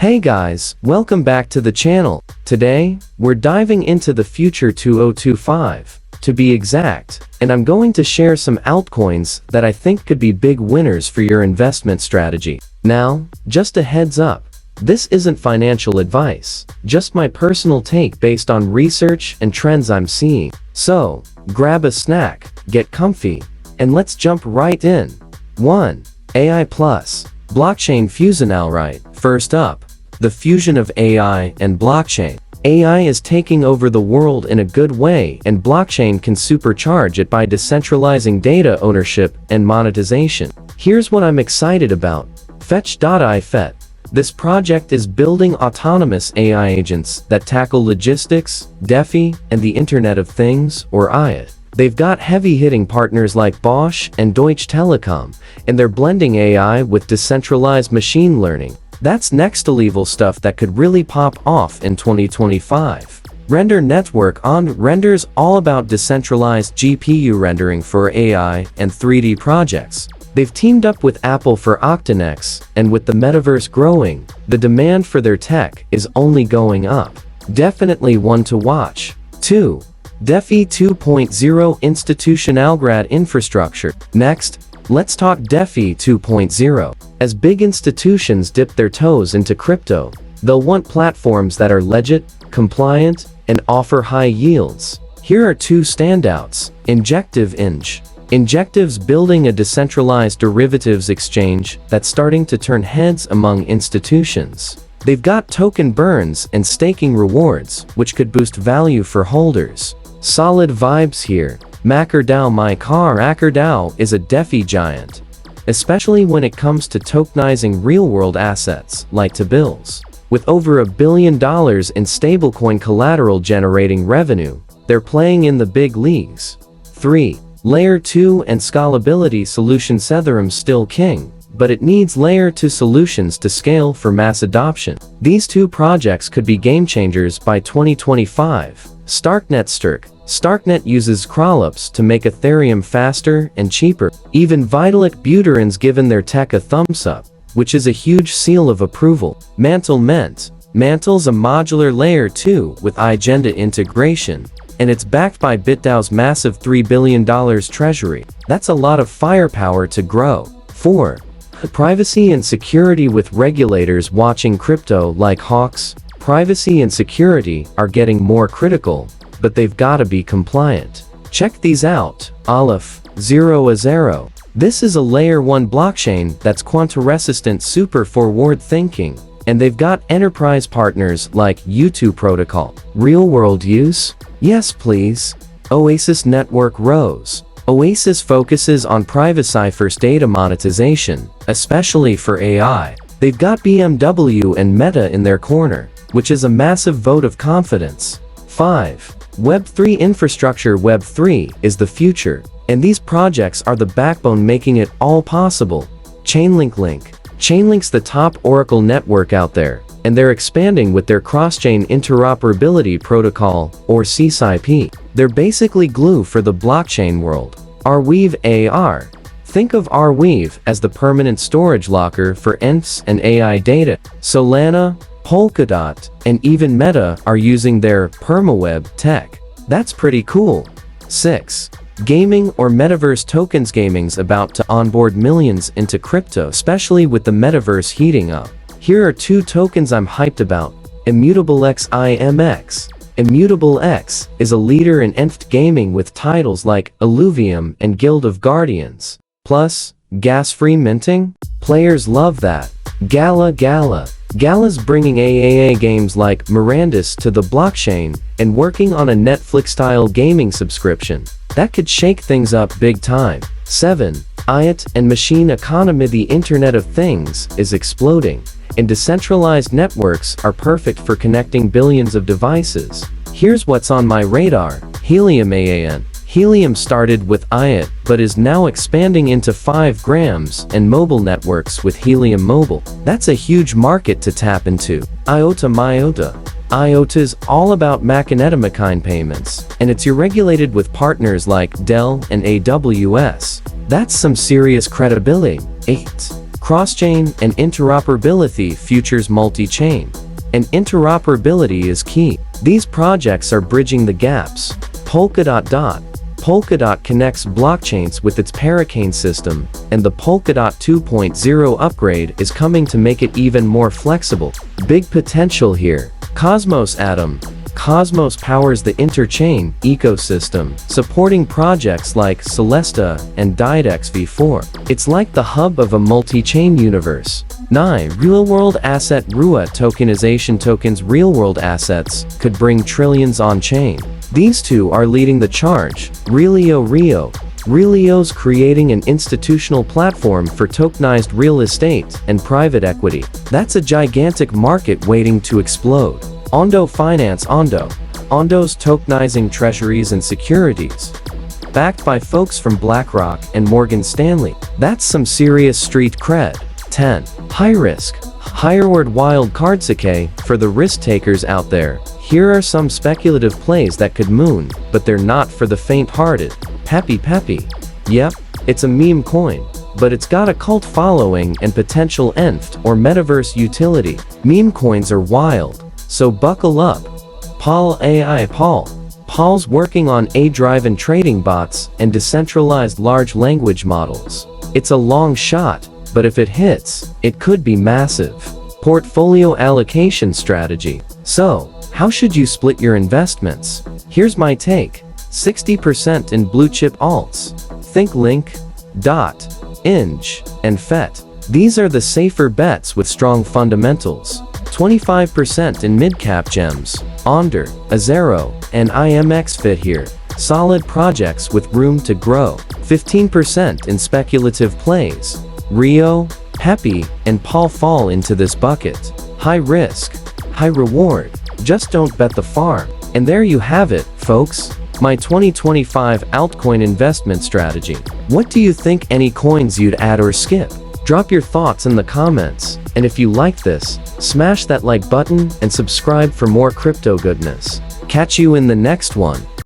Hey guys, welcome back to the channel. Today, we're diving into the future 2025, to be exact, and I'm going to share some altcoins that I think could be big winners for your investment strategy. Now, just a heads up, this isn't financial advice, just my personal take based on research and trends I'm seeing. So, grab a snack, get comfy, and let's jump right in. 1. AI plus blockchain fusion. Alright, first up, the fusion of AI and blockchain. AI is taking over the world in a good way, and blockchain can supercharge it by decentralizing data ownership and monetization. Here's what I'm excited about. Fetchai. This project is building autonomous AI agents that tackle logistics, DeFi, and the Internet of Things, or IoT. They've got heavy-hitting partners like Bosch and Deutsche Telekom, and they're blending AI with decentralized machine learning. That's next-level stuff that could really pop off in 2025. Render Network on Render's all about decentralized GPU rendering for AI and 3D projects. They've teamed up with Apple for Octanex, and with the metaverse growing, the demand for their tech is only going up. Definitely one to watch. 2. DeFi 2.0 institutional-grade infrastructure. Next, let's talk DeFi 2.0. As big institutions dip their toes into crypto, they'll want platforms that are legit, compliant, and offer high yields. Here are two standouts. Injective. Injective's building a decentralized derivatives exchange that's starting to turn heads among institutions. They've got token burns and staking rewards, which could boost value for holders. Solid vibes here. Makerdao. Makerdao is a DeFi giant, especially when it comes to tokenizing real-world assets like T-bills. With over $1 billion in stablecoin collateral generating revenue, they're playing in the big leagues. 3. Layer 2 and scalability solution. Ethereum's still king, but it needs Layer 2 solutions to scale for mass adoption. These two projects could be game changers by 2025. Starknet. Starknet uses crawlups to make Ethereum faster and cheaper. Even Vitalik Buterin's given their tech a thumbs up, which is a huge seal of approval. Mantle. Mantle's a modular Layer 2 with agenda integration, and it's backed by BitDAO's massive $3 billion treasury. That's a lot of firepower to grow. 4. Privacy and security. With regulators watching crypto like hawks, privacy and security are getting more critical, but they've got to be compliant. Check these out. Aleph 0. This is a Layer 1 blockchain that's quantum-resistant, super forward-thinking, and they've got enterprise partners like U2 Protocol. Real-world use? Yes please. Oasis Network. Rose. Oasis focuses on privacy-first data monetization, especially for AI. They've got BMW and Meta in their corner, which is a massive vote of confidence. 5. Web3 infrastructure. Web3 is the future, and these projects are the backbone making it all possible. Chainlink's the top Oracle network out there, and they're expanding with their cross-chain interoperability protocol, or CSIP. They're basically glue for the blockchain world. Arweave. Think of Arweave as the permanent storage locker for ENFs and AI data. Solana, Polkadot, and even Meta are using their permaweb tech. That's pretty cool. 6. Gaming or metaverse tokens. Gaming's about to onboard millions into crypto, especially with the metaverse heating up. Here are two tokens I'm hyped about. Immutable X. Immutable X is a leader in ENFT gaming with titles like Illuvium and Guild of Guardians. Plus, gas-free minting? Players love that. Gala's bringing AAA games like Mirandus to the blockchain and working on a Netflix-style gaming subscription. That could shake things up big time. 7. IoT and machine economy. The Internet of Things is exploding, and decentralized networks are perfect for connecting billions of devices. Here's what's on my radar. Helium. Helium started with IoT, but is now expanding into 5 grams and mobile networks with Helium Mobile. That's a huge market to tap into. IOTA. IOTA's all about magnetomechanism payments, and it's regulated with partners like Dell and AWS. That's some serious credibility. 8. cross-chain and interoperability futures multi-chain. And interoperability is key. These projects are bridging the gaps. Polkadot connects blockchains with its Paracane system, and the Polkadot 2.0 upgrade is coming to make it even more flexible. Big potential here. Cosmos Atom. Cosmos powers the interchain ecosystem, supporting projects like Celesta and Didex v4. It's like the hub of a multi-chain universe. 9. Real-world asset RUA tokenization. Tokens real-world assets could bring trillions on-chain. These two are leading the charge. Relio's creating an institutional platform for tokenized real estate and private equity. That's a gigantic market waiting to explode. Ondo Finance. Ondo's tokenizing treasuries and securities. Backed by folks from BlackRock and Morgan Stanley. That's some serious street cred. 10. High risk. Higher-word wild cards. For the risk takers out there, here are some speculative plays that could moon, but they're not for the faint-hearted. Peppy. Yep, it's a meme coin, but it's got a cult following and potential NFT or metaverse utility. Meme coins are wild, so buckle up. Paul's working on AI-driven trading bots and decentralized large language models. It's a long shot, but if it hits, it could be massive. Portfolio allocation strategy. So, how should you split your investments? Here's my take. 60% in blue-chip alts. Think Link, DOT, Inj, and FET. These are the safer bets with strong fundamentals. 25% in mid-cap gems. Onder, Azero, and IMX fit here. Solid projects with room to grow. 15% in speculative plays. Rio, Peppy, and Paul fall into this bucket. High risk, high reward. Just don't bet the farm. And there you have it, folks. My 2025 altcoin investment strategy. What do you think? Any coins you'd add or skip? Drop your thoughts in the comments. And if you like this, smash that like button and subscribe for more crypto goodness. Catch you in the next one.